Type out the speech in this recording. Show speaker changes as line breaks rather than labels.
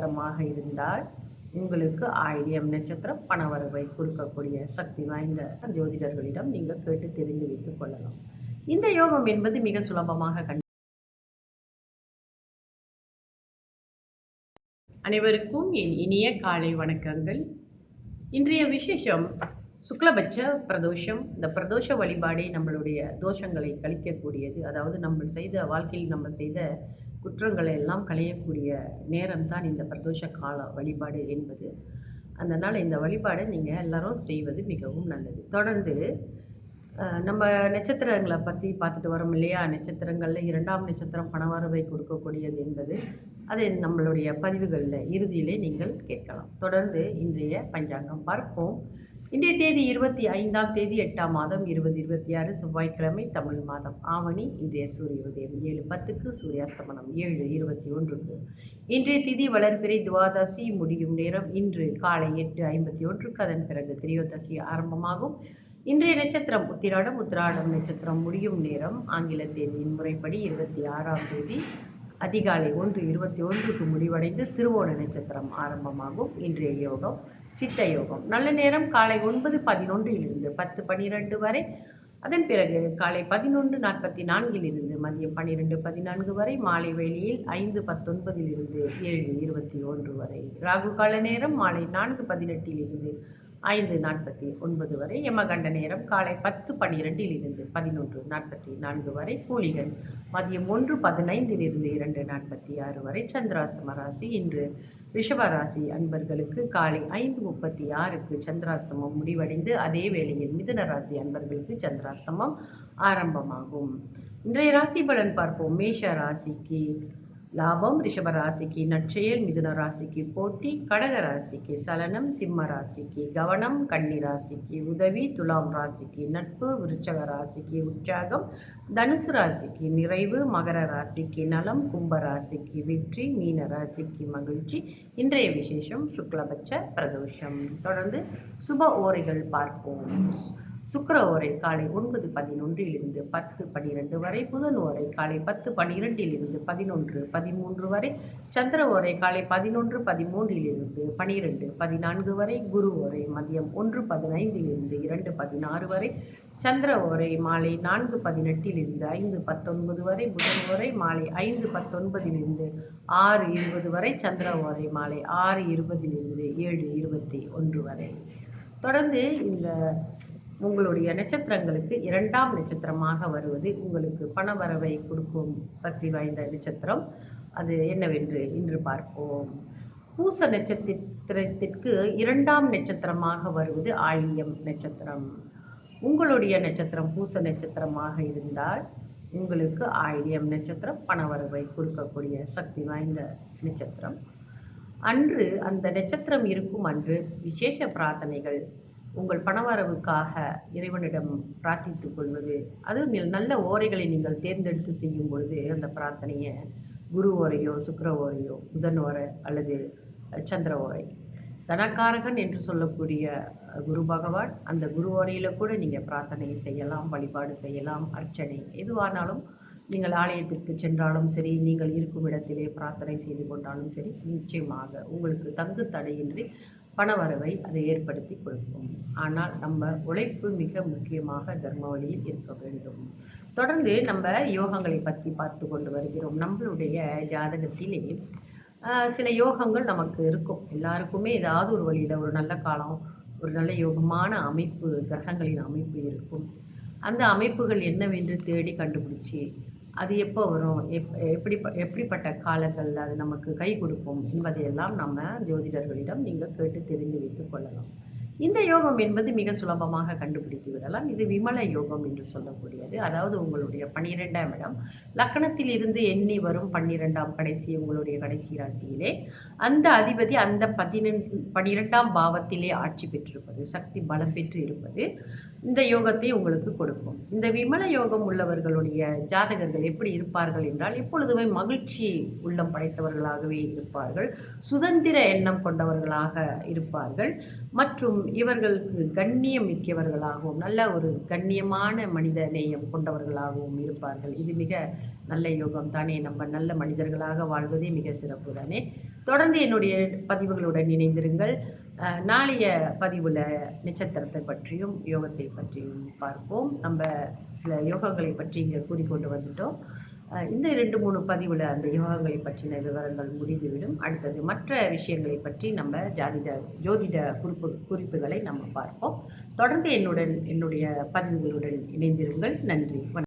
நட்சத்திரமாக இருந்தால் உங்களுக்கு ஆயில்யம் நட்சத்திரம் பணவரவை கொடுக்கக்கூடிய சக்தி வாய்ந்த ஜோதிடர்களிடம் நீங்கள் கேட்டு தெரிந்து வைத்துக் கொள்ளலாம். இந்த யோகம் என்பது மிக சுலபமாக அனைவருக்கும் என் இனிய காலை வணக்கங்கள். இன்றைய விசேஷம் சுக்லபட்ச பிரதோஷம். இந்த பிரதோஷ வழிபாடே நம்மளுடைய தோஷங்களை கழிக்கக்கூடியது. அதாவது நம்ம செய்த வாழ்க்கையில் நம்ம செய்த குற்றங்களை எல்லாம் களையக்கூடிய நேரம் தான் இந்த பிரதோஷ கால வழிபாடு என்பது. அதனால் இந்த வழிபாடை நீங்கள் எல்லாரும் செய்வது மிகவும் நல்லது. தொடர்ந்து நம்ம நட்சத்திரங்களை பற்றி பார்த்துட்டு வரோம் இல்லையா? நட்சத்திரங்களில் 2ஆம் நட்சத்திரம் பணவரவை கொடுக்கக்கூடியது என்பது அது நம்மளுடைய பதிவுகளில் இறுதியிலே நீங்கள் கேட்கலாம். தொடர்ந்து இன்றைய பஞ்சாங்கம் பார்ப்போம். இன்றைய தேதி 25ஆம் தேதி 8ஆம் மாதம் 2026 செவ்வாய்க்கிழமை, தமிழ் மாதம் ஆவணி. இன்றைய சூரிய உதயம் 7:10க்கு, சூரியாஸ்தமனம் 7:21க்கு. இன்றைய திதி வளர்பிறை துவாதசி முடியும் நேரம் இன்று காலை 8:51க்கு. அதன் பிறகு திரியோதசி ஆரம்பமாகும். இன்றைய நட்சத்திரம் உத்திராடம். உத்திராடம் நட்சத்திரம் முடியும் நேரம் ஆங்கில தேதியின் முறைப்படி 26ஆம் தேதி அதிகாலை 1:21க்கு முடிவடைந்து திருவோண நட்சத்திரம் ஆரம்பமாகும். இன்றைய யோகம் சித்த யோகம். நல்ல நேரம் காலை 9:11 10:12 வரை. அதன் பிறகு காலை 11:44 மதியம் 12:14 வரை. மாலை வேளையில் 5:19 7:21 வரை. ராகு கால நேரம் மாலை 4:18 5:49 வரை. யமகண்ட நேரம் காலை 10:12 11:44 வரை. கூலிகள் மதியம் 1:15 2:46 வரை. சந்திராசிரம ராசி. இன்று ரிஷபராசி அன்பர்களுக்கு காலை 5:36க்கு சந்திராஷ்டமம் முடிவடைந்து அதே வேளையில் மிதுன ராசி அன்பர்களுக்கு சந்திராஷ்டமம் ஆரம்பமாகும். இன்றைய ராசி பலன் பார்ப்போம். மேஷ ராசிக்கு லாபம், ரிஷபராசிக்கு நற்செயல், மிதுன ராசிக்கு போட்டி, கடக ராசிக்கு சலனம், சிம்ம ராசிக்கு கவனம், கன்னி ராசிக்கு உதவி, துலாம் ராசிக்கு நட்பு, விருச்சக ராசிக்கு உற்சாகம், தனுசு ராசிக்கு நிறைவு, மகர ராசிக்கு நலம், கும்ப ராசிக்கு வெற்றி, மீன ராசிக்கு மகிழ்ச்சி. இன்றைய விசேஷம் சுக்லபட்ச பிரதோஷம். தொடர்ந்து சுப ஓரைகள் பார்ப்போம். சுக்கிர ஓரை காலை 9:11 10:12 வரை. புதன் ஓரை காலை 10:12 11:13 வரை. சந்திர ஓரை காலை 11:13 12:14 வரை. குரு ஓரை மதியம் 1:15 2:16 வரை. சந்திர ஓரை மாலை 4:18 5:19 வரை. புதன் ஓரை மாலை 5:19 6:20 வரை. சந்திர ஓரை மாலை 6:20 7:21 வரை. தொடர்ந்து இந்த உங்களுடைய நட்சத்திரங்களுக்கு 2ஆம் நட்சத்திரமாக வருவது உங்களுக்கு பணவரவை கொடுக்கும் சக்தி வாய்ந்த நட்சத்திரம். அது என்னவென்று இன்று பார்ப்போம். பூச நட்சத்திரத்திற்கு 2ஆம் நட்சத்திரமாக வருவது ஆயில்யம் நட்சத்திரம். உங்களுடைய நட்சத்திரம் பூச நட்சத்திரமாக இருந்தால் உங்களுக்கு ஆயில்யம் நட்சத்திரம் பணவரவை கொடுக்கக்கூடிய சக்தி வாய்ந்த நட்சத்திரம். அன்று அந்த நட்சத்திரம் இருக்கும் அன்று விசேஷ பிரார்த்தனைகள், உங்கள் பணவரவுக்காக இறைவனிடம் பிரார்த்தித்துக் கொள்வது, அது நல்ல ஓரைகளை நீங்கள் தேர்ந்தெடுத்து செய்யும் பொழுது அந்த பிரார்த்தனையை குரு ஓரையோ சுக்கிர ஓரையோ புதன் ஓரை அல்லது சந்திர ஓரை, தனக்காரகன் என்று சொல்லக்கூடிய குரு பகவான், அந்த குரு ஓரையில் கூட நீங்கள் பிரார்த்தனை செய்யலாம், வழிபாடு செய்யலாம், அர்ச்சனை எதுவானாலும். நீங்கள் ஆலயத்திற்கு சென்றாலும் சரி, நீங்கள் இருக்கும் இடத்திலே பிரார்த்தனை செய்து கொண்டாலும் சரி, நிச்சயமாக உங்களுக்கு தங்கு தடையின்றி பணவரவை அதை ஏற்படுத்தி கொடுக்கும். ஆனால் நம்ம உழைப்பு மிக முக்கியமாக தர்ம வழியில் இருக்க வேண்டும். தொடர்ந்து நம்ம யோகங்களை பற்றி பார்த்து கொண்டு வருகிறோம். நம்மளுடைய ஜாதகத்திலே சில யோகங்கள் நமக்கு இருக்கும். எல்லாருக்குமே ஏதாவது ஒரு வழியில் ஒரு நல்ல காலம், ஒரு நல்ல யோகமான அமைப்பு, கிரகங்களின் அமைப்பு இருக்கும். அந்த அமைப்புகள் என்னவென்று தேடி கண்டுபிடிச்சி அது எப்போ வரும், எப்படிப்பட்ட காலங்களில் அது நமக்கு கை கொடுக்கும் என்பதையெல்லாம் நம்ம ஜோதிடர்களிடம் நீங்கள் கேட்டு தெரிந்து வைத்துக் கொள்ளலாம். இந்த யோகம் என்பது மிக சுலபமாக கண்டுபிடித்து விடலாம். இது விமல யோகம் என்று சொல்லக்கூடியது. அதாவது உங்களுடைய 12ஆம் இடம் லக்கணத்தில் இருந்து எண்ணி வரும் 12ஆம் கடைசி உங்களுடைய கடைசி ராசியிலே அந்த அதிபதி அந்த 12ஆம் பாவத்திலே ஆட்சி பெற்றிருப்பது, சக்தி பலம் பெற்று இருப்பது. இந்த யோகத்தை உங்களுக்கு கொடுக்கும். இந்த விமல யோகம் உள்ளவர்களுடைய ஜாதகர்கள் எப்படி இருப்பார்கள் என்றால், எப்பொழுதுமே மகிழ்ச்சி உள்ளம் படைத்தவர்களாகவே இருப்பார்கள். சுதந்திர எண்ணம் கொண்டவர்களாக இருப்பார்கள். மற்றும் இவர்களுக்கு கண்ணியம் மிக்கவர்களாகவும், நல்ல ஒரு கண்ணியமான மனித நேயம் கொண்டவர்களாகவும் இருப்பார்கள். இது மிக நல்ல யோகம் தானே. நம்ம நல்ல மனிதர்களாக வாழ்வதே மிக சிறப்பு தானே. தொடர்ந்து என்னுடைய பதிவுகளுடன் இணைந்திருங்கள். நாளைய பதிவில் நட்சத்திரத்தை பற்றியும் யோகத்தை பற்றியும் பார்ப்போம். நம்ம சில யோகங்களை பற்றி இங்கே கூறிக்கொண்டு வந்துட்டோம். இந்த 2-3 பதிவில் அந்த யோகங்களை பற்றின விவரங்கள் முடிந்துவிடும். அடுத்தது மற்ற விஷயங்களை பற்றி நம்ம ஜோதிட குறிப்புகளை நம்ம பார்ப்போம். தொடர்ந்து என்னுடைய பதிவுகளுடன் இணைந்திருங்கள். நன்றி.